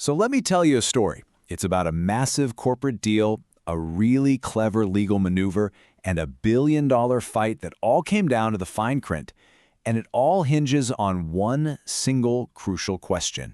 So let me tell you a story. It's about a massive corporate deal, a really clever legal maneuver, and a billion-dollar fight that all came down to the fine print. And it all hinges on one single crucial question.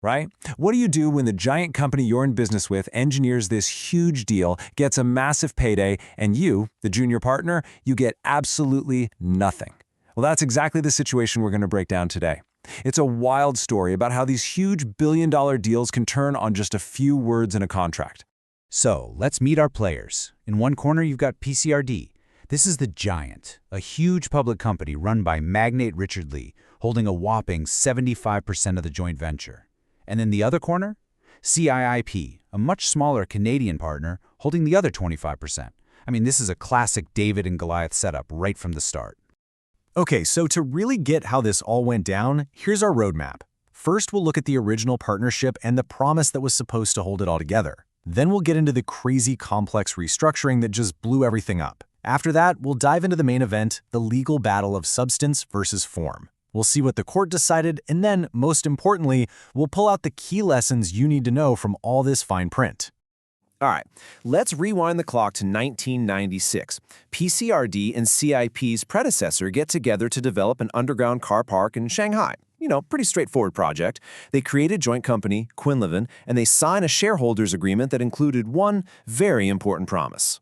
Right? What do you do when the giant company you're in business with engineers this huge deal, gets a massive payday, and you, the junior partner, you get absolutely nothing? Well, that's exactly the situation we're going to break down today. It's a wild story about how these huge billion-dollar deals can turn on just a few words in a contract. So, let's meet our players. In one corner, you've got PCRD. This is the giant, a huge public company run by magnate Richard Lee, holding a whopping 75% of the joint venture. And in the other corner, CIIP, a much smaller Canadian partner, holding the other 25%. I mean, this is a classic David and Goliath setup right from the start. Okay, so to really get how this all went down, here's our roadmap. First, we'll look at the original partnership and the promise that was supposed to hold it all together. Then we'll get into the crazy complex restructuring that just blew everything up. After that, we'll dive into the main event, the legal battle of substance versus form. We'll see what the court decided, and then, most importantly, we'll pull out the key lessons you need to know from all this fine print. All right, let's rewind the clock to 1996. PCRD and CIP's predecessor get together to develop an underground car park in Shanghai. Pretty straightforward project. They create a joint company, Quinlivan, and they sign a shareholders agreement that included one very important promise.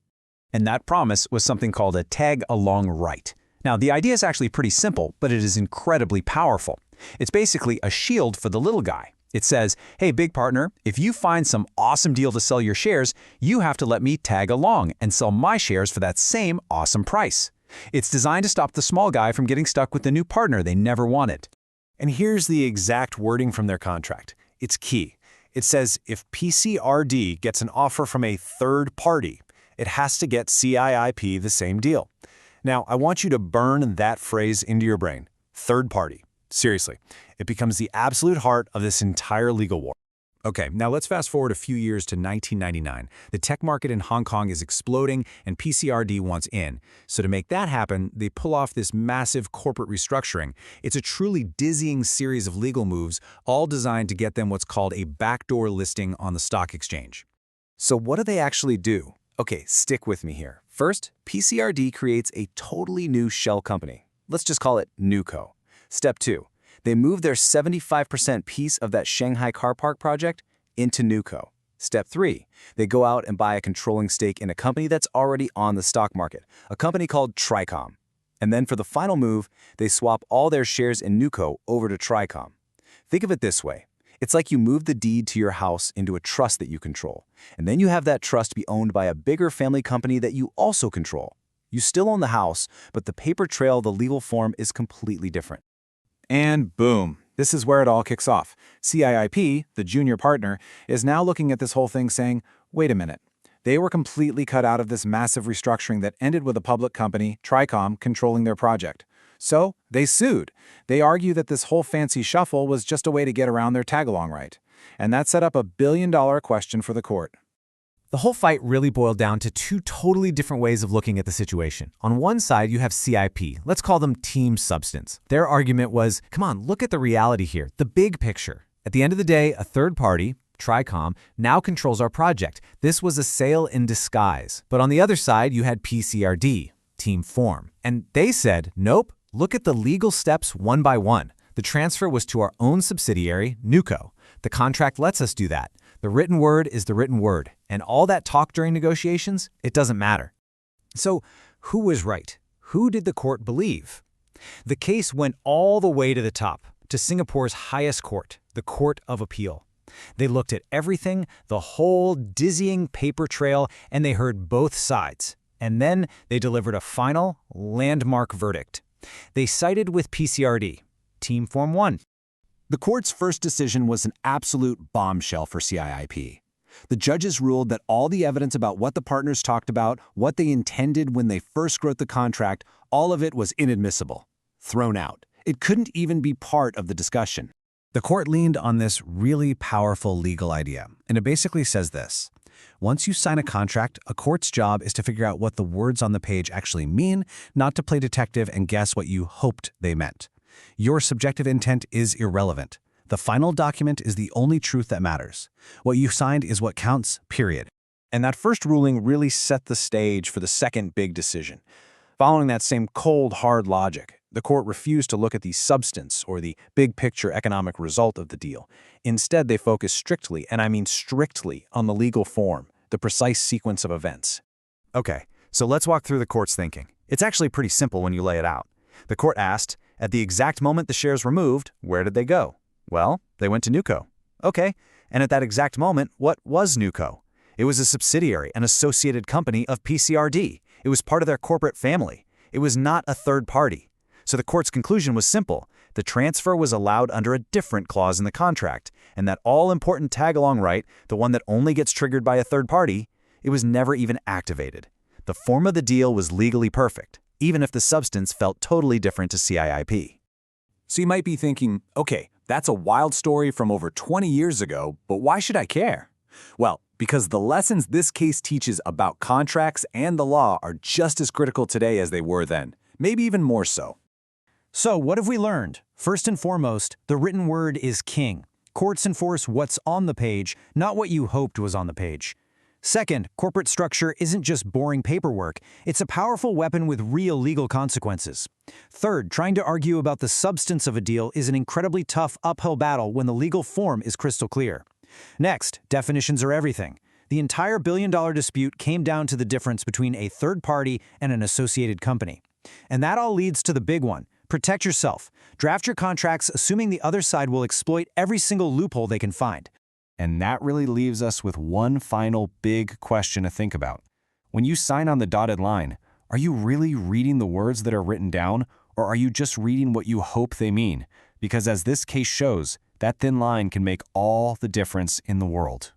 And that promise was something called a tag-along right. Now, the idea is actually pretty simple, but it is incredibly powerful. It's basically a shield for the little guy. It says, hey, big partner, if you find some awesome deal to sell your shares, you have to let me tag along and sell my shares for that same awesome price. It's designed to stop the small guy from getting stuck with the new partner they never wanted. And here's the exact wording from their contract. It's key. It says if PCRD gets an offer from a third party, it has to get CIIP the same deal. Now, I want you to burn that phrase into your brain. Third party. Seriously, it becomes the absolute heart of this entire legal war. Okay, now let's fast forward a few years to 1999. The tech market in Hong Kong is exploding and PCRD wants in. So to make that happen, they pull off this massive corporate restructuring. It's a truly dizzying series of legal moves, all designed to get them what's called a backdoor listing on the stock exchange. So what do they actually do? Okay, stick with me here. First, PCRD creates a totally new shell company. Let's just call it NewCo. Step 2, they move their 75% piece of that Shanghai car park project into NewCo. Step 3, they go out and buy a controlling stake in a company that's already on the stock market, a company called Tricom. And then for the final move, they swap all their shares in NewCo over to Tricom. Think of it this way. It's like you move the deed to your house into a trust that you control, and then you have that trust be owned by a bigger family company that you also control. You still own the house, but the paper trail, the legal form, is completely different. And boom, this is where it all kicks off. CIIP, the junior partner, is now looking at this whole thing saying, wait a minute. They were completely cut out of this massive restructuring that ended with a public company, Tricom, controlling their project. So they sued. They argue that this whole fancy shuffle was just a way to get around their tag-along right. And that set up a billion-dollar question for the court. The whole fight really boiled down to two totally different ways of looking at the situation. On one side, you have CIP. Let's call them Team Substance. Their argument was, come on, look at the reality here, the big picture. At the end of the day, a third party, Tricom, now controls our project. This was a sale in disguise. But on the other side, you had PCRD, Team Form. And they said, nope, look at the legal steps one by one. The transfer was to our own subsidiary, NewCo. The contract lets us do that. The written word is the written word, and all that talk during negotiations, it doesn't matter. So, who was right? Who did the court believe? The case went all the way to the top, to Singapore's highest court, the Court of Appeal. They looked at everything, the whole dizzying paper trail, and they heard both sides. And then they delivered a final, landmark verdict. They sided with PCRD. Team Form 1. The court's first decision was an absolute bombshell for CIIP. The judges ruled that all the evidence about what the partners talked about, what they intended when they first wrote the contract, all of it was inadmissible, thrown out. It couldn't even be part of the discussion. The court leaned on this really powerful legal idea, and it basically says this. Once you sign a contract, a court's job is to figure out what the words on the page actually mean, not to play detective and guess what you hoped they meant. Your subjective intent is irrelevant. The final document is the only truth that matters. What you signed is what counts, period. And that first ruling really set the stage for the second big decision. Following that same cold, hard logic, the court refused to look at the substance or the big picture economic result of the deal. Instead, they focused strictly, and I mean strictly, on the legal form, the precise sequence of events. Okay, so let's walk through the court's thinking. It's actually pretty simple when you lay it out. The court asked, at the exact moment the shares were moved, where did they go? Well, they went to NewCo. Okay, and at that exact moment, what was NewCo? It was a subsidiary, an associated company of PCRD. It was part of their corporate family. It was not a third party. So the court's conclusion was simple. The transfer was allowed under a different clause in the contract, and that all-important tag-along right, the one that only gets triggered by a third party, it was never even activated. The form of the deal was legally perfect, even if the substance felt totally different to CIIP. So you might be thinking, okay, that's a wild story from over 20 years ago, but why should I care? Well, because the lessons this case teaches about contracts and the law are just as critical today as they were then, maybe even more so. So what have we learned? First and foremost, the written word is king. Courts enforce what's on the page, not what you hoped was on the page. Second, corporate structure isn't just boring paperwork. It's a powerful weapon with real legal consequences. Third, trying to argue about the substance of a deal is an incredibly tough uphill battle when the legal form is crystal clear. Next, definitions are everything. The entire billion-dollar dispute came down to the difference between a third party and an associated company. And that all leads to the big one. Protect yourself. Draft your contracts assuming the other side will exploit every single loophole they can find. And that really leaves us with one final big question to think about. When you sign on the dotted line, are you really reading the words that are written down, or are you just reading what you hope they mean? Because as this case shows, that thin line can make all the difference in the world.